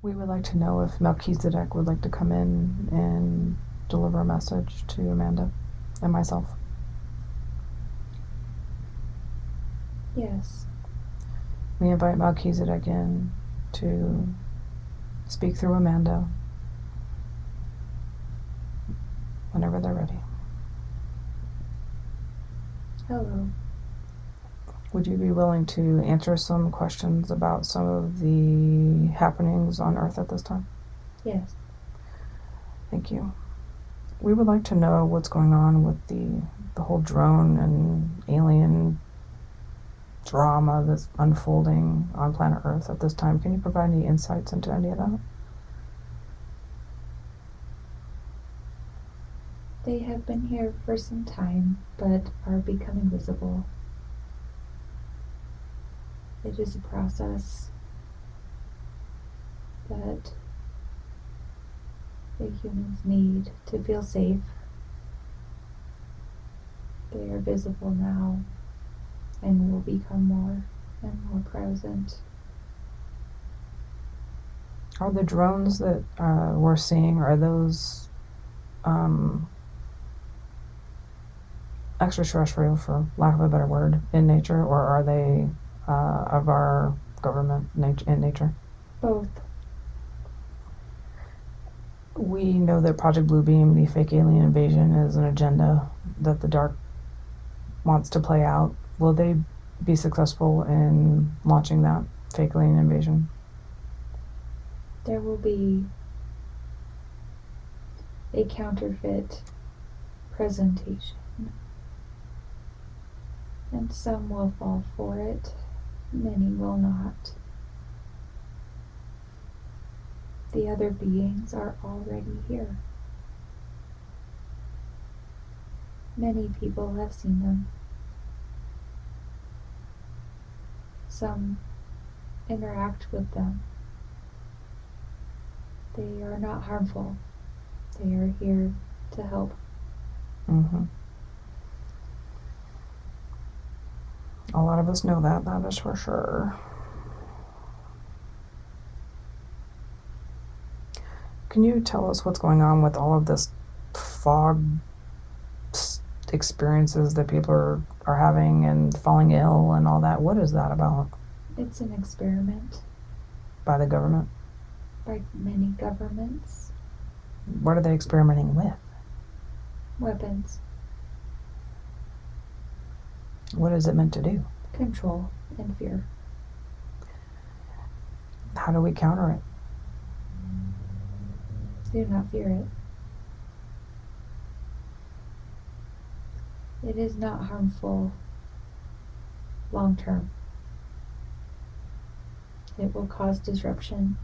We would like to know if Melchizedek would like to come in and deliver a message to Amanda and myself. Yes. We invite Malkizedek in to speak through Amanda whenever they're ready. Hello. Would you be willing to answer some questions about some of the happenings on Earth at this time? Yes. Thank you. We would like to know what's going on with the whole drone and alien drama that's unfolding on planet Earth at this time. Can you provide any insights into any of that? They have been here for some time, but are becoming visible. It is a process that the humans need to feel safe. They are visible now and will become more and more present. Are the drones that we're seeing, are those extraterrestrial, for lack of a better word, in nature, or are they of our government in nature? Both. We know that Project Bluebeam, the fake alien invasion, is an agenda that the Dark wants to play out. Will they be successful in launching that fake alien invasion? There will be a counterfeit presentation, and some will fall for it, many will not. The other beings are already here. Many people have seen them. Some interact with them. They are not harmful. They are here to help. Mm-hmm. A lot of us know that is for sure. Can you tell us what's going on with all of this fog experiences that people are having and falling ill and all that? What is that about? It's an experiment. By the government? By many governments. What are they experimenting with? Weapons. What is it meant to do? Control and fear. How do we counter it? Do not fear it. It is not harmful long term. It will cause disruption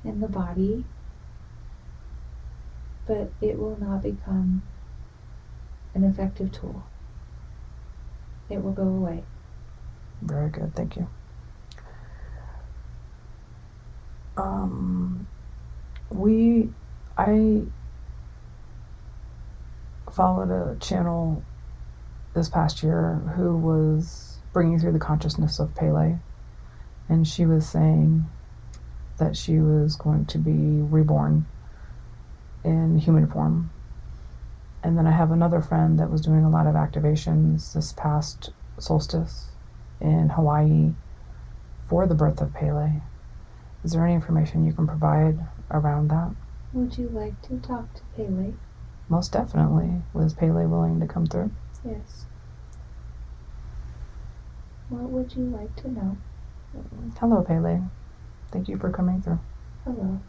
in the body, but it will not become an effective tool. It will go away. Very good, thank you. I followed a channel this past year who was bringing through the consciousness of Pele, and she was saying that she was going to be reborn in human form. And then I have another friend that was doing a lot of activations this past solstice in Hawaii for the birth of Pele. Is there any information you can provide around that? Would you like to talk to Pele? Most definitely. Was Pele willing to come through? Yes. What would you like to know? Hello, Pele. Thank you for coming through. Hello.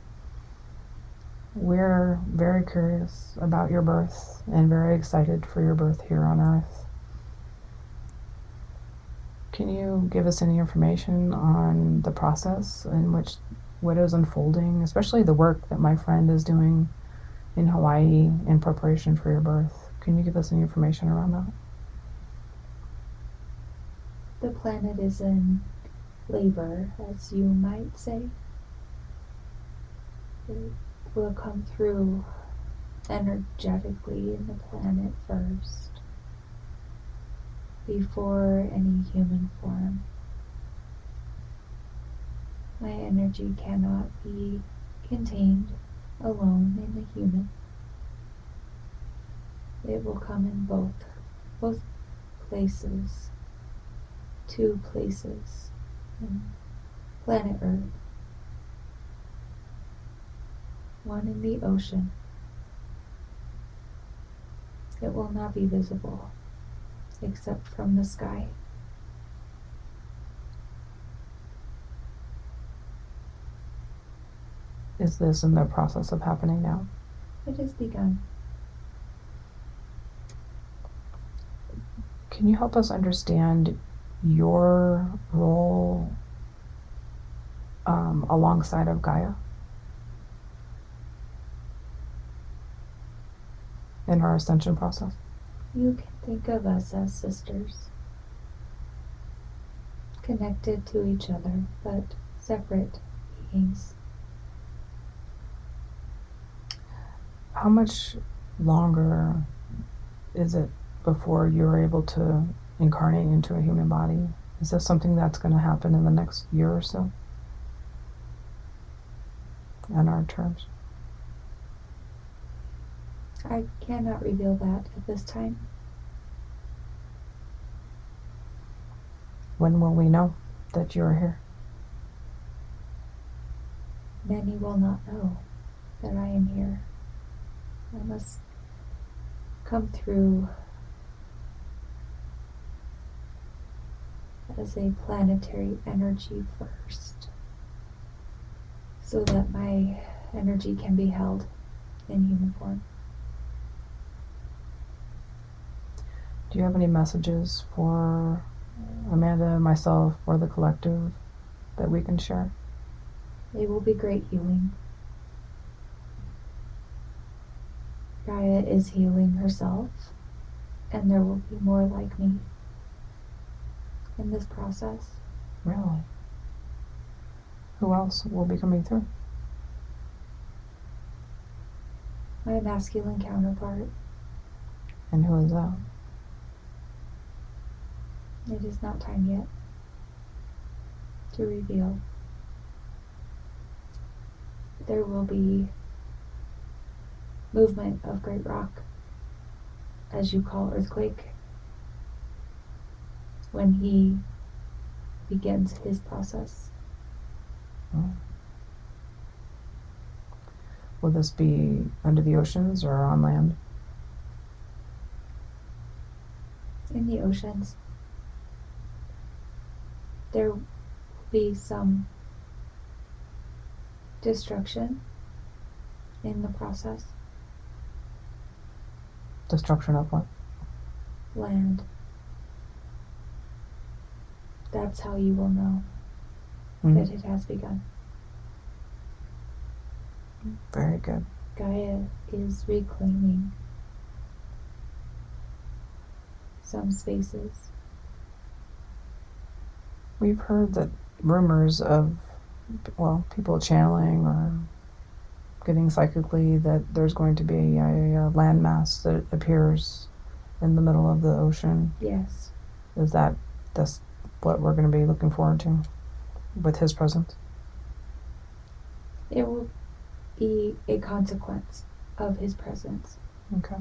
We're very curious about your birth and very excited for your birth here on Earth. Can you give us any information on the process in which what is unfolding, especially the work that my friend is doing in Hawaii in preparation for your birth? Can you give us any information around that? The planet is in labor, as you might say. It will come through energetically in the planet first, before any human form. My energy cannot be contained alone in the human. It will come in both places, 2 places in planet Earth. One in the ocean. It will not be visible except from the sky. Is this in the process of happening now? It has begun. Can you help us understand your role alongside of Gaia in our ascension process? You can think of us as sisters, connected to each other, but separate beings. How much longer is it before you're able to incarnate into a human body? Is this something that's going to happen in the next year or so? On our terms? I cannot reveal that at this time. When will we know that you're here? Many will not know that I am here. I must come through as a planetary energy first, so that my energy can be held in human form. Do you have any messages for Amanda, myself, or the collective that we can share? It will be great healing. Gaia is healing herself, and there will be more like me in this process. Really? Who else will be coming through? My masculine counterpart. And who is that? It is not time yet to reveal. There will be movement of great rock, as you call earthquake, when he begins his process. Oh. Will this be under the oceans or on land? In the oceans, there will be some destruction in the process. Destruction of what? Land. That's how you will know that it has begun. Very good. Gaia is reclaiming some spaces. We've heard that rumors of, people channeling or getting psychically that there's going to be a landmass that appears in the middle of the ocean. Yes. Is that's what we're going to be looking forward to with his presence? It will be a consequence of his presence. Okay.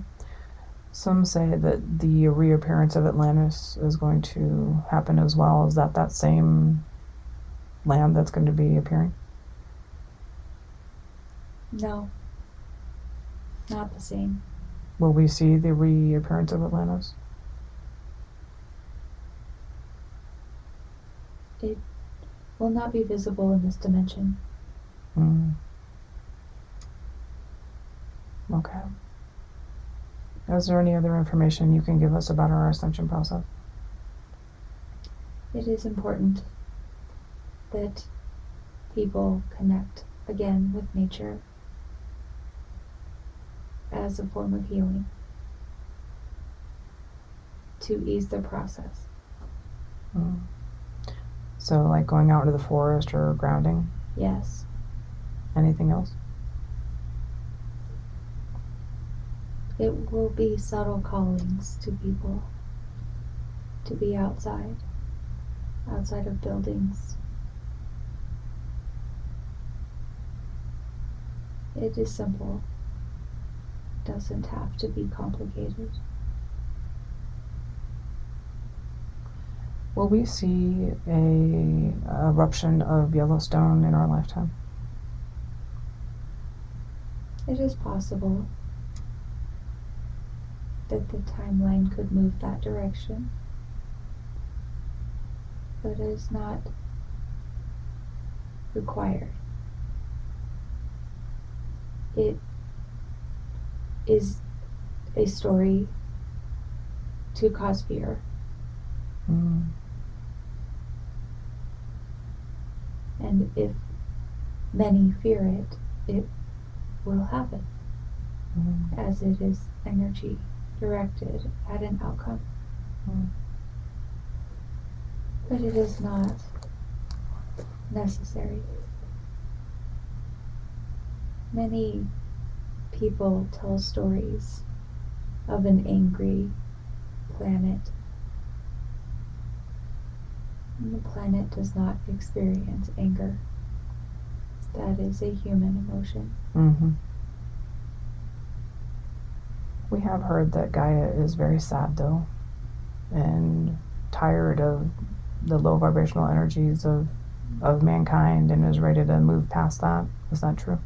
Some say that the reappearance of Atlantis is going to happen as well. Is that same land that's going to be appearing? No, not the same. Will we see the reappearance of Atlantis? It will not be visible in this dimension. Okay. Is there any other information you can give us about our ascension process? It is important that people connect again with nature as a form of healing to ease the process. So like going out into the forest or grounding? Yes. Anything else? It will be subtle callings to people to be outside of buildings, It is simple. It doesn't have to be complicated. Will we see a eruption of Yellowstone in our lifetime? It is possible that the timeline could move that direction, but it is not required. It is a story to cause fear. Mm. And if many fear it, it will happen, as it is energy directed at an outcome. But it is not necessary. Many people tell stories of an angry planet, and the planet does not experience anger. That is a human emotion. Mm-hmm. We have heard that Gaia is very sad, though, and tired of the low vibrational energies of mankind, and is ready to move past that. Is that true?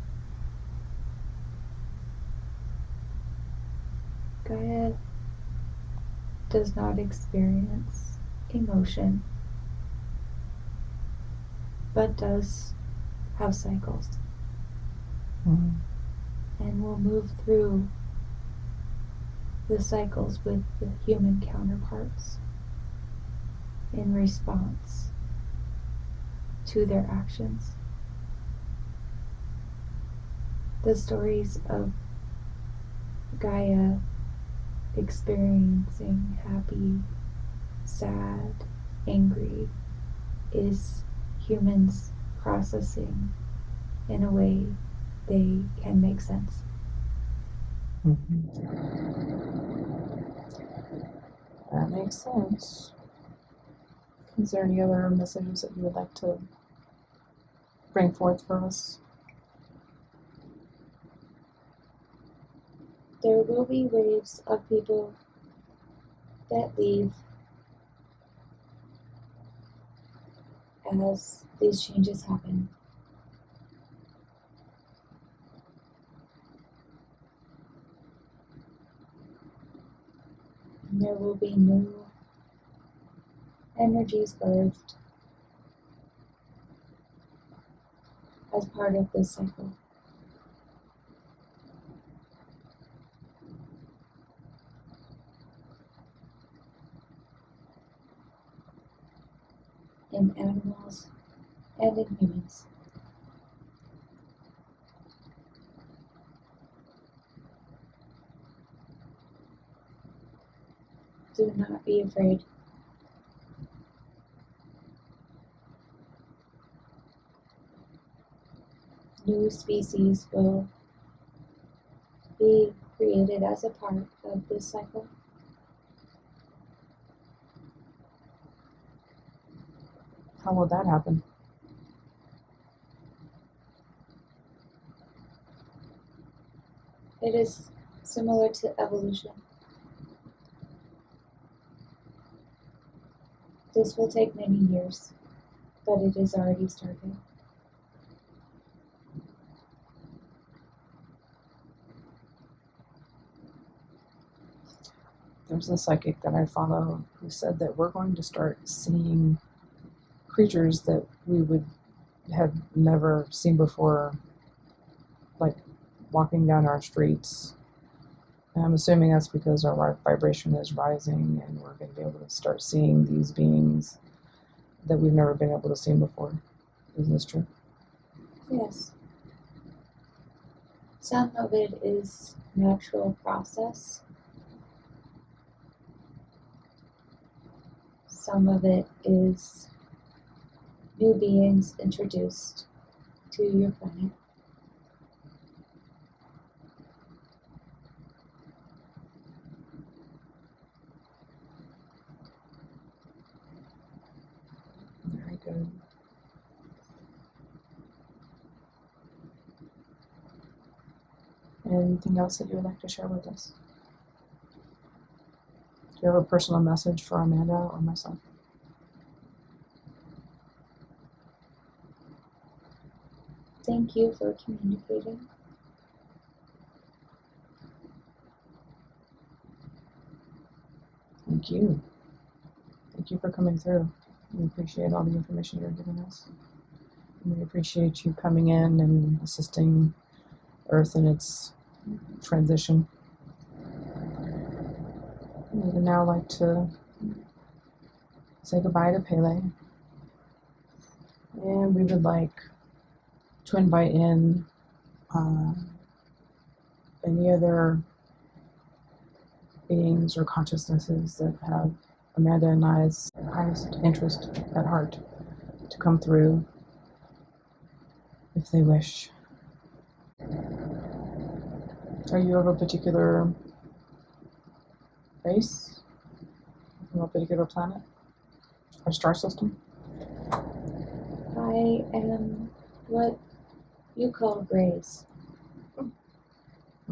Gaia does not experience emotion, but does have cycles, and will move through the cycles with the human counterparts in response to their actions. The stories of Gaia experiencing happy, sad, angry is humans processing in a way they can make sense. That makes sense. Is there any other messages that you would like to bring forth for us? There will be waves of people that leave as these changes happen. And there will be new energies birthed as part of this cycle. In animals and in humans. Do not be afraid. New species will be created as a part of this cycle. How will that happen? It is similar to evolution. This will take many years, but it is already started. There's a psychic that I follow who said that we're going to start seeing creatures that we would have never seen before, like walking down our streets. And I'm assuming that's because our vibration is rising, and we're going to be able to start seeing these beings that we've never been able to see before. Is this true? Yes. Some of it is natural process. Some of it is new beings introduced to your planet. Very good. Anything else that you would like to share with us? Do you have a personal message for Amanda or myself? Thank you for communicating. Thank you. Thank you for coming through. We appreciate all the information you're giving us. And we appreciate you coming in and assisting Earth in its transition. We would now like to say goodbye to Pele. And we would like to invite in any other beings or consciousnesses that have Amanda and I's highest interest at heart to come through if they wish. Are you of a particular race? From a particular planet? Or star system? I am what you call Grace.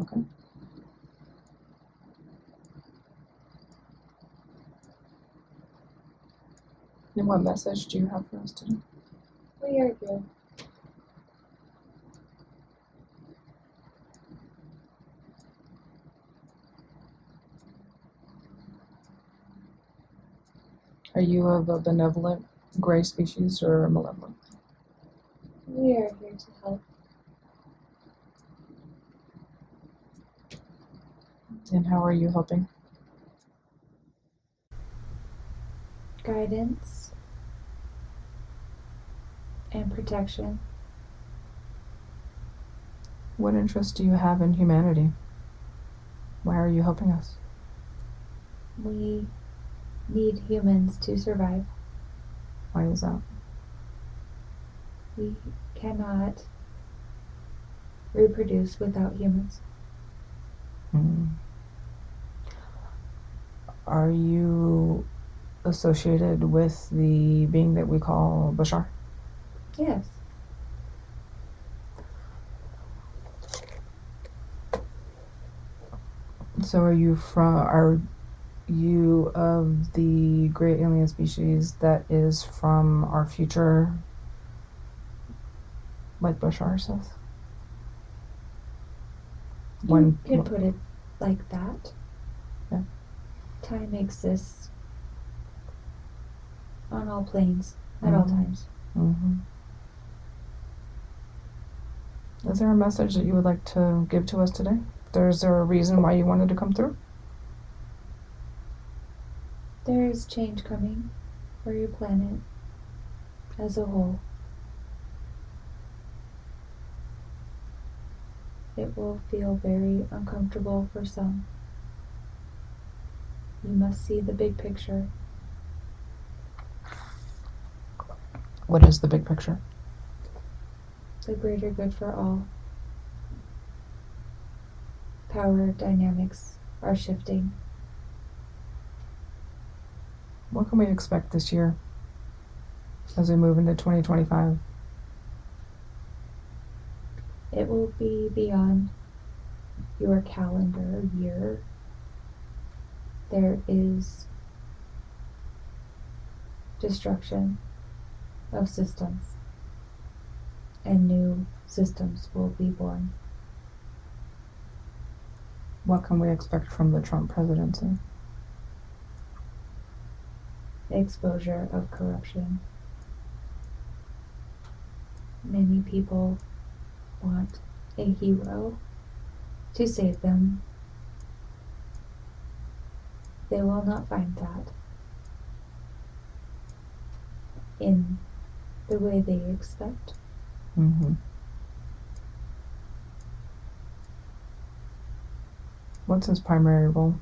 Okay. And what message do you have for us today? We are good. Are you of a benevolent gray species or malevolent? We are here to help. And how are you helping? Guidance and protection. What interest do you have in humanity? Why are you helping us? We need humans to survive. Why is that? We cannot reproduce without humans. Are you associated with the being that we call Bashar? Yes. So are you of the great alien species that is from our future, like Bashar says? You could put it like that. Yeah. Time exists on all planes at all times. Mm-hmm. Is there a message that you would like to give to us today? Is there a reason why you wanted to come through? There is change coming for your planet as a whole. It will feel very uncomfortable for some. You must see the big picture. What is the big picture? The greater good for all. Power dynamics are shifting. What can we expect this year as we move into 2025? It will be beyond your calendar year. There is destruction of systems, and new systems will be born. What can we expect from the Trump presidency? Exposure of corruption. Many people want a hero to save them. They will not find that in the way they expect. Mm-hmm. What's his primary role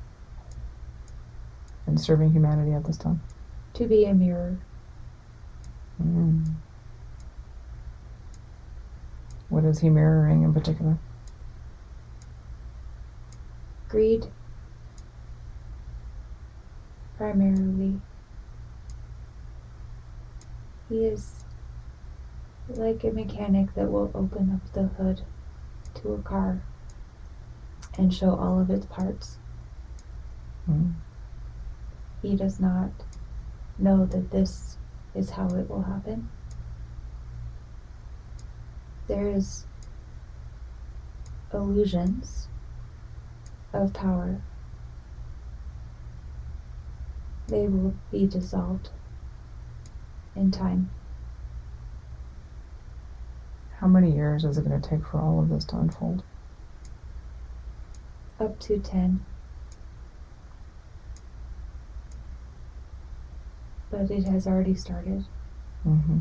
in serving humanity at this time? To be a mirror. What is he mirroring in particular? Greed. Primarily. He is like a mechanic that will open up the hood to a car and show all of its parts. Mm. He does not know that this is how it will happen. There is illusions of power. They will be dissolved in time. How many years is it going to take for all of this to unfold? Up to 10. But it has already started. Mm-hmm.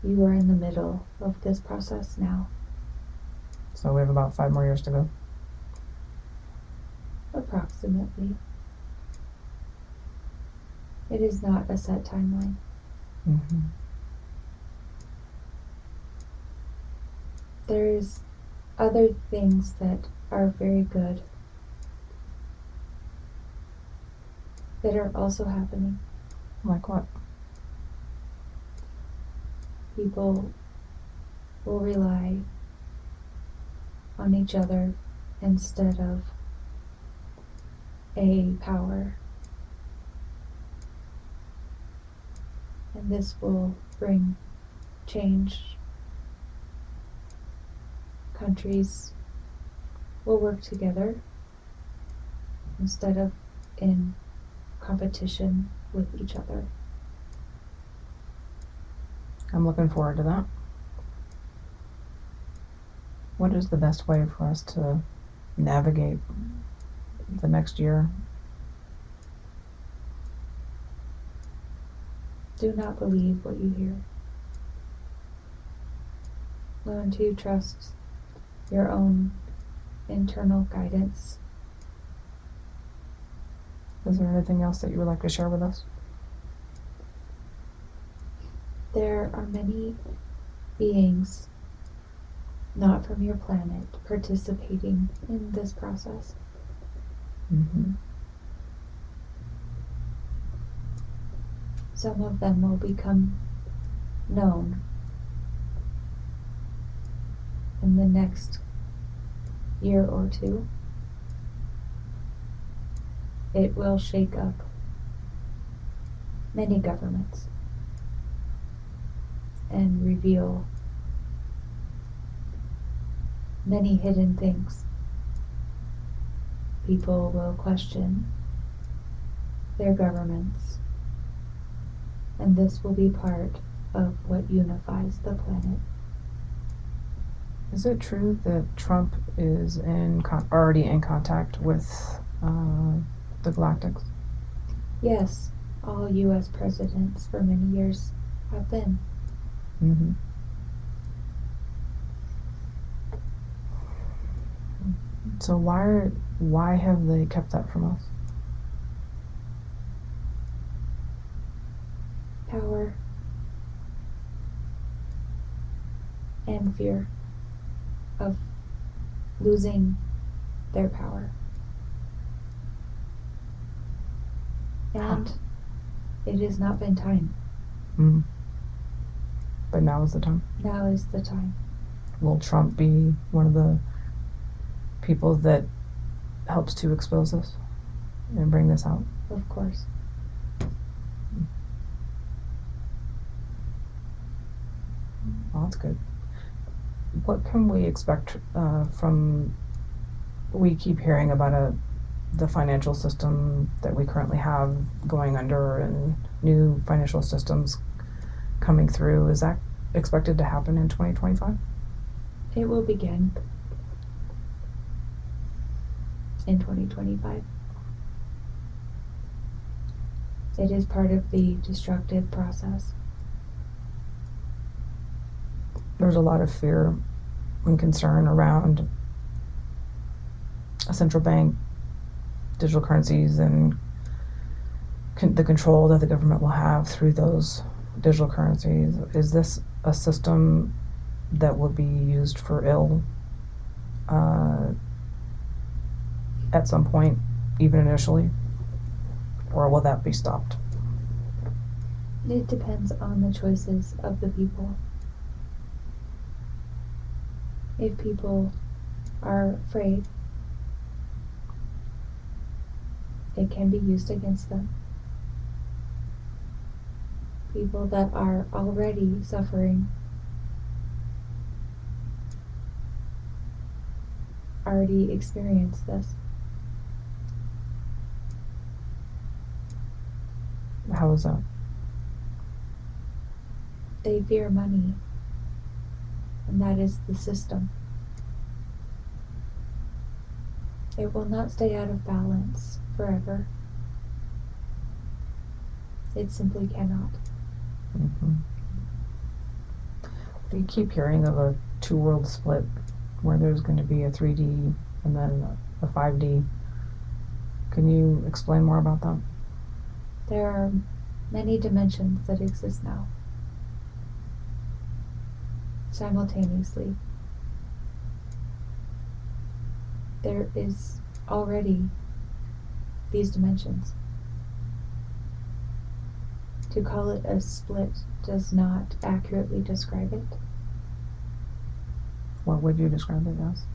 You are in the middle of this process now. So we have about 5 more years to go. Approximately. It is not a set timeline. Mm-hmm. There's other things that are very good that are also happening. Like what? People will rely on each other instead of a power. And this will bring change. Countries will work together instead of in competition with each other. I'm looking forward to that. What is the best way for us to navigate the next year? Do not believe what you hear. Learn to trust your own internal guidance. Is there anything else that you would like to share with us? There are many beings not from your planet participating in this process. Mm-hmm. Some of them will become known in the next year or two. It will shake up many governments and reveal many hidden things. People will question their governments, and this will be part of what unifies the planet. Is it true that Trump is already in contact with the Galactics? Yes, all U.S. presidents for many years have been. Mm-hmm. So why have they kept that from us? Power and fear of losing their power. And it has not been time. Mm-hmm. But now is the time. Now is the time. Will Trump be one of the people that helps to expose this and bring this out? Of course. Well, that's good. What can we expect from? We keep hearing about the financial system that we currently have going under and new financial systems coming through. Is that expected to happen in 2025? It will begin in 2025. It is part of the destructive process. There's a lot of fear and concern around a central bank, digital currencies, and the control that the government will have through those digital currencies. Is this a system that will be used for ill at some point, even initially? Or will that be stopped? It depends on the choices of the people. if people are afraid, it can be used against them. People that are already suffering, already experience this. How is that? They fear money, and that is the system. It will not stay out of balance forever. It simply cannot. Mm-hmm. You keep hearing of a two-world split where there's going to be a 3D and then a 5D. Can you explain more about that? There are many dimensions that exist now, simultaneously. There is already these dimensions. To call it a split does not accurately describe it. What would you describe it as?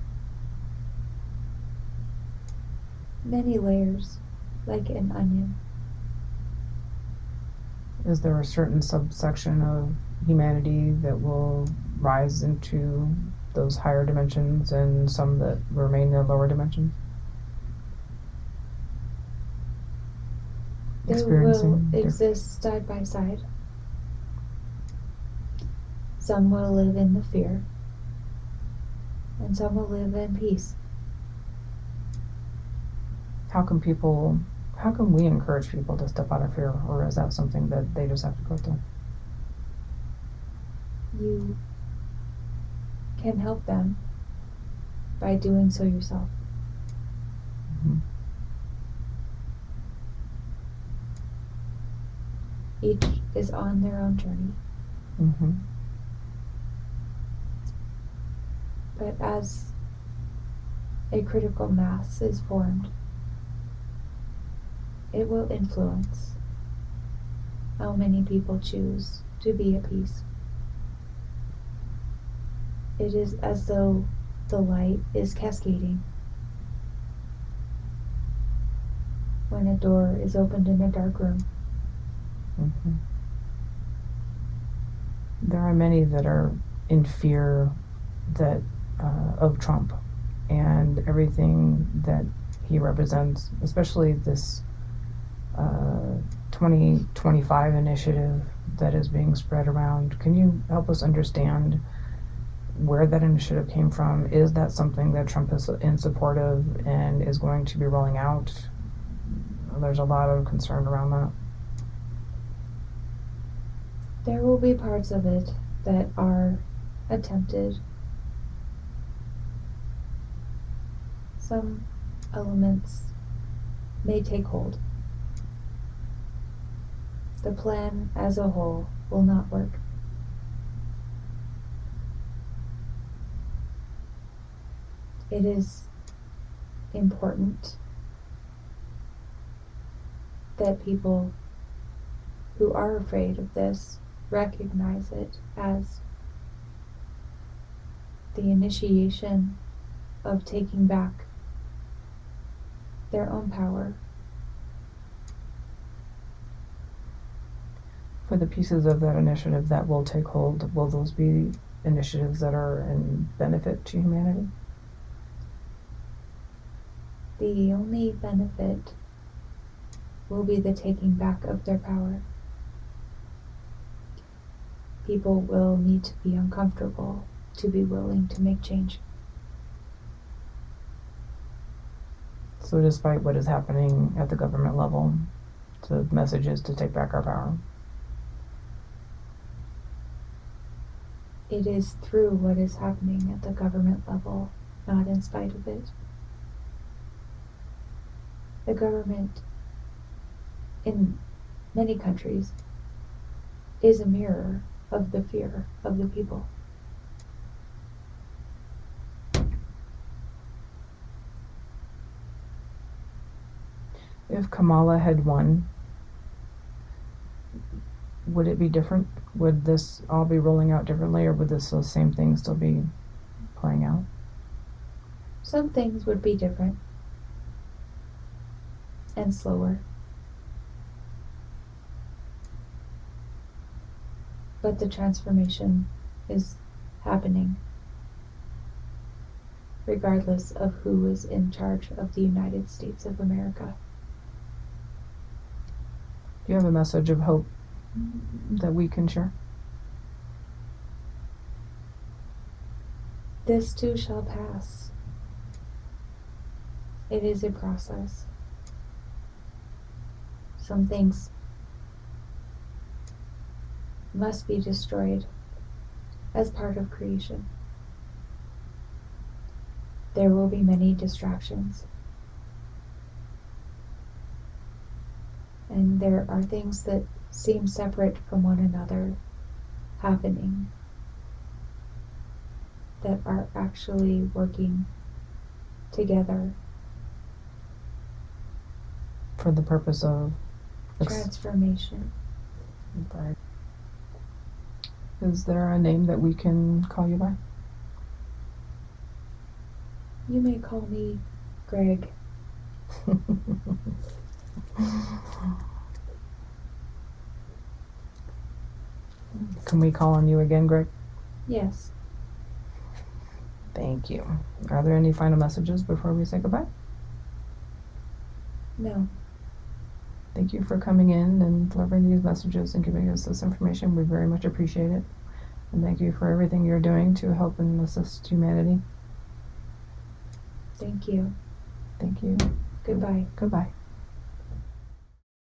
Many layers, like an onion. Is there a certain subsection of humanity that will rise into those higher dimensions and some that remain in the lower dimensions? They will exist side by side. Some will live in the fear, and some will live in peace. How can we encourage people to step out of fear, or is that something that they just have to go through? You can help them by doing so yourself. Mm-hmm. Each is on their own journey. Mm-hmm. But as a critical mass is formed, it will influence how many people choose to be at peace. It is as though the light is cascading. When a door is opened in a dark room, Mm-hmm. There are many that are in fear of Trump and everything that he represents, especially this 2025 initiative that is being spread around. Can you help us understand where that initiative came from? Is that something that Trump is in support of and is going to be rolling out? There's a lot of concern around that. there will be parts of it that are attempted. Some elements may take hold. The plan as a whole will not work. It is important that people who are afraid of this recognize it as the initiation of taking back their own power. For the pieces of that initiative that will take hold, will those be initiatives that are in benefit to humanity? The only benefit will be the taking back of their power. People will need to be uncomfortable to be willing to make change. So despite what is happening at the government level, the message is to take back our power. It is through what is happening at the government level, not in spite of it. The government in many countries is a mirror of the fear of the people. If Kamala had won, would it be different? Would this all be rolling out differently, or would this same thing still be playing out? Some things would be different and slower. But the transformation is happening regardless of who is in charge of the United States of America. Do you have a message of hope that we can share? This too shall pass. It is a process. Some things must be destroyed as part of creation. There will be many distractions. And there are things that seem separate from one another happening that are actually working together For the purpose of transformation. Right. Is there a name that we can call you by? You may call me Greg. Can we call on you again, Greg? Yes. Thank you. Are there any final messages before we say goodbye? No. Thank you for coming in and delivering these messages and giving us this information. We very much appreciate it. And thank you for everything you're doing to help and assist humanity. Thank you. Thank you. Goodbye. Goodbye.